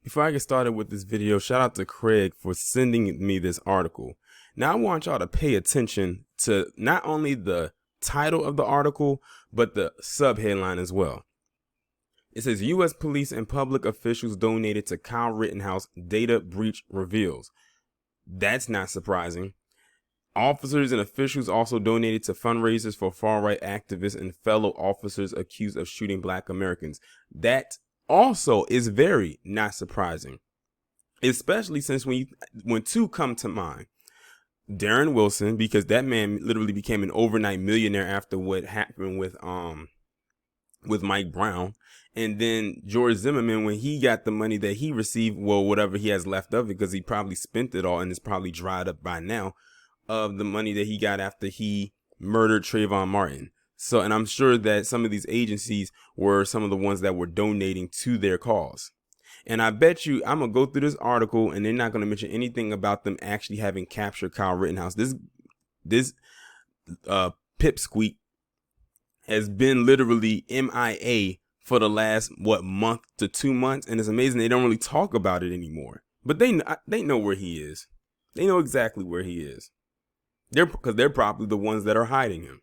Before I get started with this video, shout out to Craig for sending me this article. Now I want y'all to pay attention to not only the title of the article, but the subheadline as well. It says U.S. police and public officials donated to Kyle Rittenhouse, data breach reveals. That's not surprising. Officers and officials also donated to fundraisers for far-right activists and fellow officers accused of shooting Black Americans. That also is very not surprising, especially since when two come to mind. Darren Wilson, because that man literally became an overnight millionaire after what happened with Mike Brown, and then George Zimmerman, when he got the money that he received, well, whatever he has left of it, because he probably spent it all and it's probably dried up by now, of the money that he got after he murdered Trayvon Martin. So, and I'm sure that some of these agencies were some of the ones that were donating to their cause. And I bet you I'm going to go through this article and they're not going to mention anything about them actually having captured Kyle Rittenhouse. This pipsqueak has been literally MIA for the last, month to 2 months. And it's amazing they don't really talk about it anymore. But they know where he is. They know exactly where he is. Because they're probably the ones that are hiding him.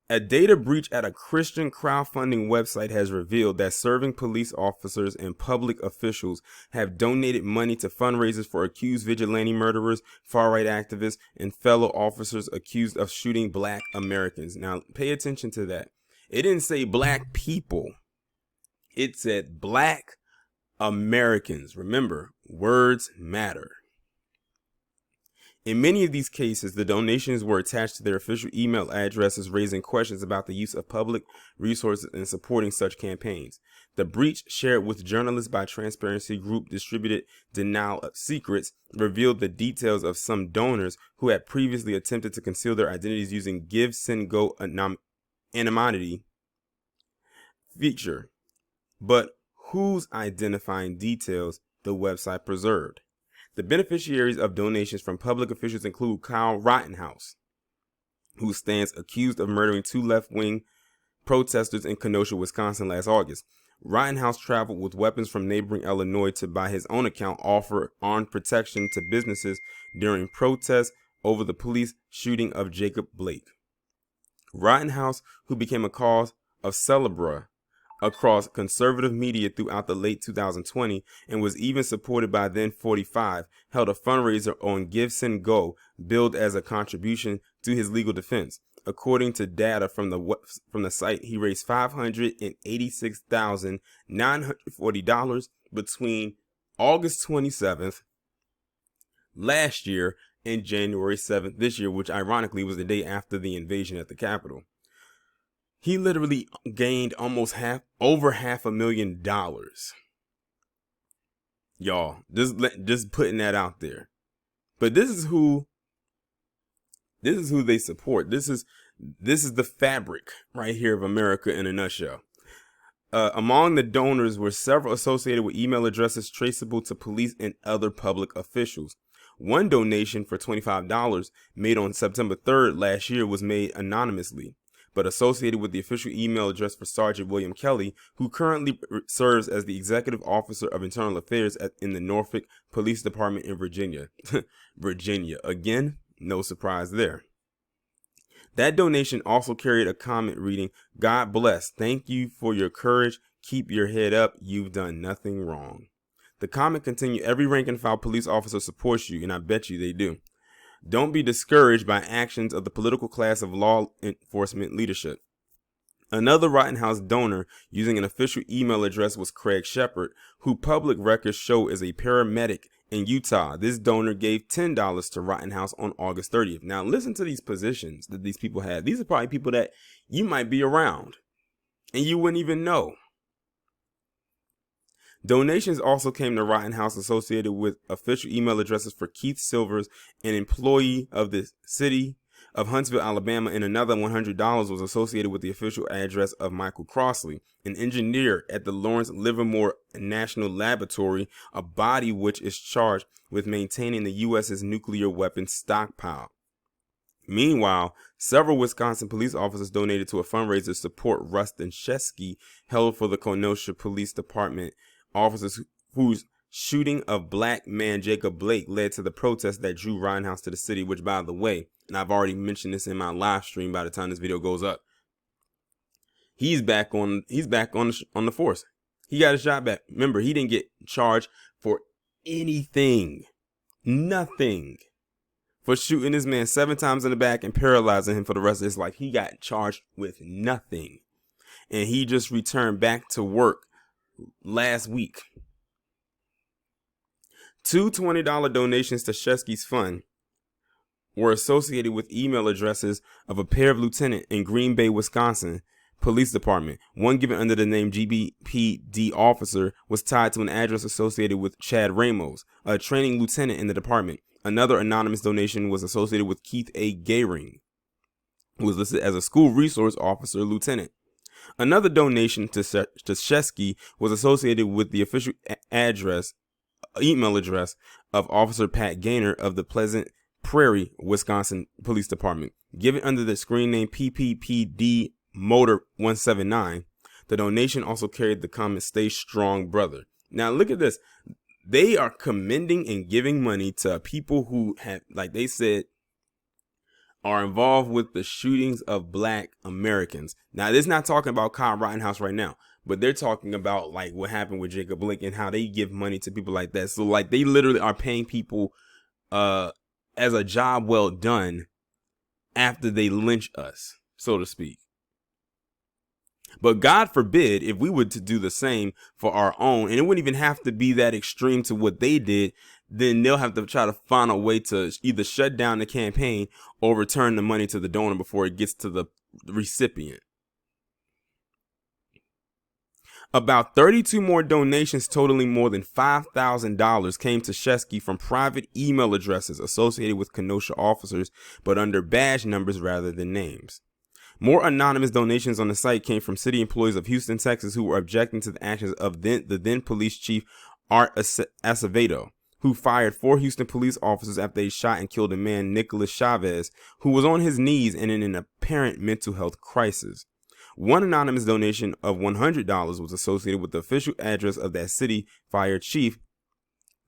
A data breach at a Christian crowdfunding website has revealed that serving police officers and public officials have donated money to fundraisers for accused vigilante murderers, far-right activists, and fellow officers accused of shooting Black Americans. Now, pay attention to that. It didn't say Black people. It said Black Americans. Remember, words matter. In many of these cases, the donations were attached to their official email addresses, raising questions about the use of public resources in supporting such campaigns. The breach, shared with journalists by Transparency Group distributed Denial of Secrets, revealed the details of some donors who had previously attempted to conceal their identities using GiveSendGo anonymity feature. But whose identifying details the website preserved? The beneficiaries of donations from public officials include Kyle Rittenhouse, who stands accused of murdering two left-wing protesters in Kenosha, Wisconsin last August. Rittenhouse traveled with weapons from neighboring Illinois to, by his own account, offer armed protection to businesses during protests over the police shooting of Jacob Blake. Rittenhouse, who became a cause of celebrity across conservative media throughout the late 2020 and was even supported by then 45, held a fundraiser on GiveSendGo billed as a contribution to his legal defense. According to data from the site, he raised $586,940 between August 27th last year and January 7th this year, which ironically was the day after the invasion at the Capitol. He literally gained almost over $500,000. Y'all, just putting that out there. But this is who they support. This is the fabric right here of America in a nutshell. Among the donors were several associated with email addresses traceable to police and other public officials. One donation for $25 made on September 3rd last year was made anonymously, but associated with the official email address for Sergeant William Kelly, who currently serves as the Executive Officer of Internal Affairs in the Norfolk Police Department in Virginia. Virginia. Again, no surprise there. That donation also carried a comment reading, "God bless. Thank you for your courage. Keep your head up. You've done nothing wrong." The comment continued, "Every rank and file police officer supports you," and I bet you they do. "Don't be discouraged by actions of the political class of law enforcement leadership." Another Rittenhouse donor using an official email address was Craig Shepard, who public records show is a paramedic in Utah. This donor gave $10 to Rittenhouse on August 30th. Now listen to these positions that these people have. These are probably people that you might be around and you wouldn't even know. Donations also came to Rittenhouse associated with official email addresses for Keith Silvers, an employee of the city of Huntsville, Alabama, and another $100 was associated with the official address of Michael Crossley, an engineer at the Lawrence Livermore National Laboratory, a body which is charged with maintaining the U.S.'s nuclear weapons stockpile. Meanwhile, several Wisconsin police officers donated to a fundraiser to support Rustin Shesky, held for the Kenosha Police Department officers whose shooting of black man Jacob Blake led to the protest that drew Rittenhouse to the city, which, by the way, and I've already mentioned this in my live stream by the time this video goes up, he's back on the force. He got his shot back. Remember, he didn't get charged for anything. Nothing. For shooting this man 7 times in the back and paralyzing him for the rest of his life. He got charged with nothing. And he just returned back to work last week. 2 $20 donations to Shesky's fund were associated with email addresses of a pair of lieutenants in Green Bay, Wisconsin Police Department. One given under the name GBPD officer was tied to an address associated with Chad Ramos, a training lieutenant in the department. Another anonymous donation was associated with Keith A. Gehring, who was listed as a school resource officer lieutenant. Another donation to Shesky was associated with the official email address of Officer Pat Gaynor of the Pleasant Prairie, Wisconsin Police Department. Given under the screen name PPPD Motor 179, the donation also carried the comment "Stay strong, brother." Now look at this. They are commending and giving money to people who have, like they said, are involved with the shootings of black Americans. Now, this is not talking about Kyle Rittenhouse right now, but they're talking about like what happened with Jacob Blake and how they give money to people like that. So like they literally are paying people as a job well done after they lynch us, so to speak. But God forbid if we were to do the same for our own, and it wouldn't even have to be that extreme to what they did, then they'll have to try to find a way to either shut down the campaign or return the money to the donor before it gets to the recipient. About 32 more donations totaling more than $5,000 came to Shesky from private email addresses associated with Kenosha officers, but under badge numbers rather than names. More anonymous donations on the site came from city employees of Houston, Texas, who were objecting to the actions of the then police chief Art Acevedo, who fired 4 Houston police officers after they shot and killed a man, Nicholas Chavez, who was on his knees and in an apparent mental health crisis. One anonymous donation of $100 was associated with the official address of that city fire chief,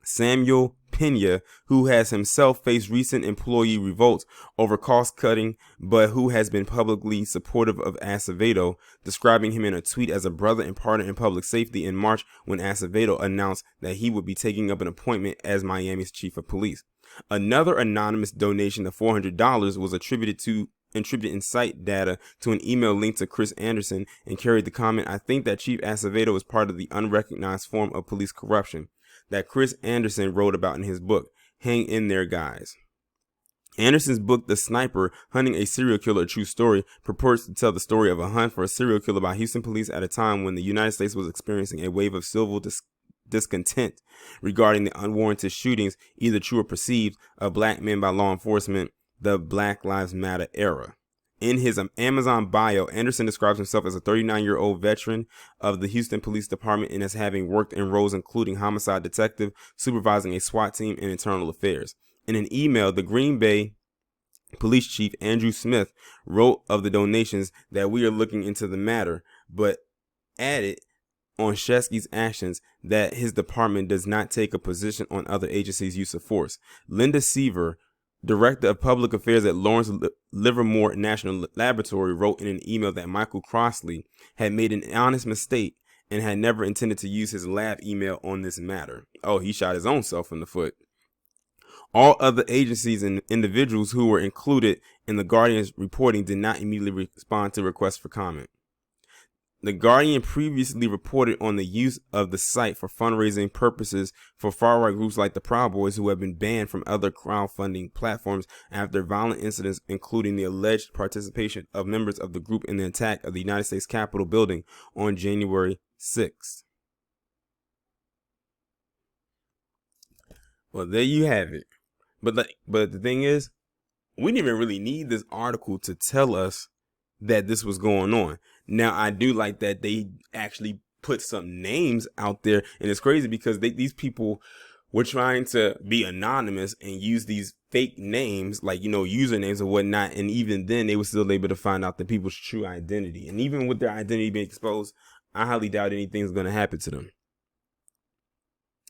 Samuel Pena, who has himself faced recent employee revolts over cost cutting, but who has been publicly supportive of Acevedo, describing him in a tweet as a brother and partner in public safety in March when Acevedo announced that he would be taking up an appointment as Miami's chief of police. Another anonymous donation of $400 was attributed in site data to an email linked to Chris Anderson and carried the comment, "I think that Chief Acevedo is part of the unrecognized form of police corruption that Chris Anderson wrote about in his book, Hang in There, Guys." Anderson's book, The Sniper, Hunting a Serial Killer, A True Story, purports to tell the story of a hunt for a serial killer by Houston police at a time when the United States was experiencing a wave of civil discontent regarding the unwarranted shootings, either true or perceived, of black men by law enforcement, the Black Lives Matter era. In his Amazon bio, Anderson describes himself as a 39-year-old veteran of the Houston Police Department and as having worked in roles including homicide detective, supervising a SWAT team, and internal affairs. In an email, the Green Bay Police Chief Andrew Smith wrote of the donations that "we are looking into the matter," but added on Shesky's actions that his department does not take a position on other agencies' use of force. Linda Seaver, Director of Public Affairs at Lawrence Livermore National Laboratory, wrote in an email that Michael Crossley had made an honest mistake and had never intended to use his lab email on this matter. Oh, he shot his own self in the foot. All other agencies and individuals who were included in the Guardian's reporting did not immediately respond to requests for comment. The Guardian previously reported on the use of the site for fundraising purposes for far-right groups like the Proud Boys, who have been banned from other crowdfunding platforms after violent incidents, including the alleged participation of members of the group in the attack of the United States Capitol building on January 6th. Well, there you have it. But the thing is, we didn't even really need this article to tell us that this was going on. Now, I do like that they actually put some names out there, and it's crazy because these people were trying to be anonymous and use these fake names, like, usernames or whatnot, and even then they were still able to find out the people's true identity. And even with their identity being exposed, I highly doubt anything's going to happen to them.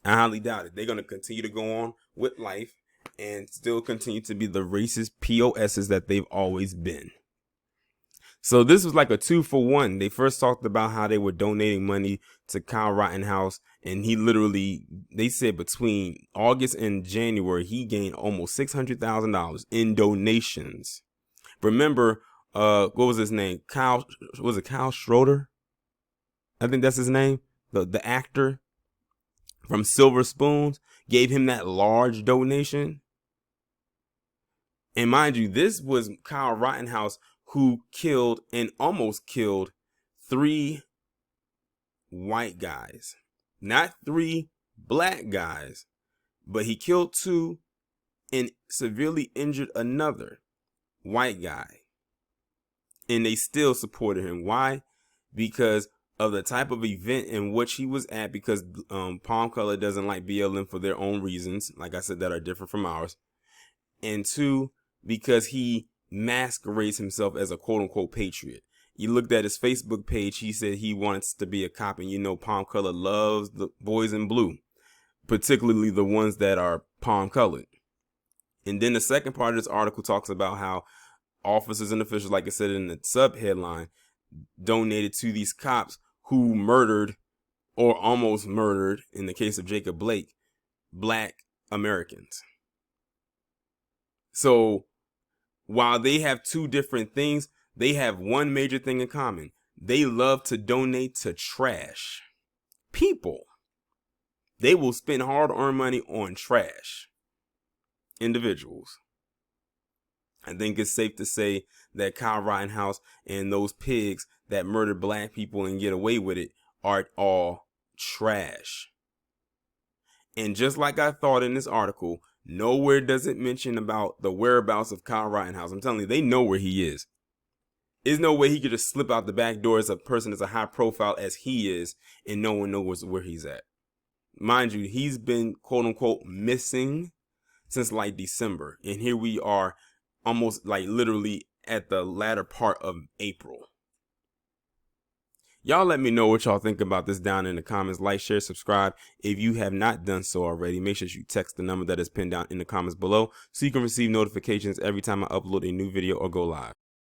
I highly doubt it. They're going to continue to go on with life and still continue to be the racist POSs that they've always been. So this was like a 2-for-1. They first talked about how they were donating money to Kyle Rittenhouse, and they said between August and January, he gained almost $600,000 in donations. Remember, what was his name? Kyle Schroeder? I think that's his name. The actor from Silver Spoons gave him that large donation. And mind you, this was Kyle Rittenhouse, who killed and almost killed 3 white guys, not 3 black guys, but he killed 2 and severely injured another white guy. And they still supported him. Why? Because of the type of event in which he was at, because Palm Color doesn't like BLM for their own reasons, like I said, that are different from ours. And 2, because he masquerades himself as a quote-unquote patriot. You looked at his Facebook page, he said he wants to be a cop, and you know Palm Color loves the boys in blue, particularly the ones that are palm colored. And then the second part of this article talks about how officers and officials, like I said in the sub headline, donated to these cops who murdered or almost murdered, in the case of Jacob Blake, black Americans. So while they have 2 different things, they have one major thing in common. They love to donate to trash people. They will spend hard-earned money on trash individuals. I think it's safe to say that Kyle Rittenhouse and those pigs that murder black people and get away with it are all trash. And just like I thought in this article, nowhere does it mention about the whereabouts of Kyle Rittenhouse. I'm telling you, they know where he is. There's no way he could just slip out the back door as a person as a high profile as he is and no one knows where he's at. Mind you, he's been quote unquote missing since like December. And here we are almost like literally at the latter part of April. Y'all let me know what y'all think about this down in the comments. Like, share, subscribe. If you have not done so already, make sure you text the number that is pinned down in the comments below so you can receive notifications every time I upload a new video or go live.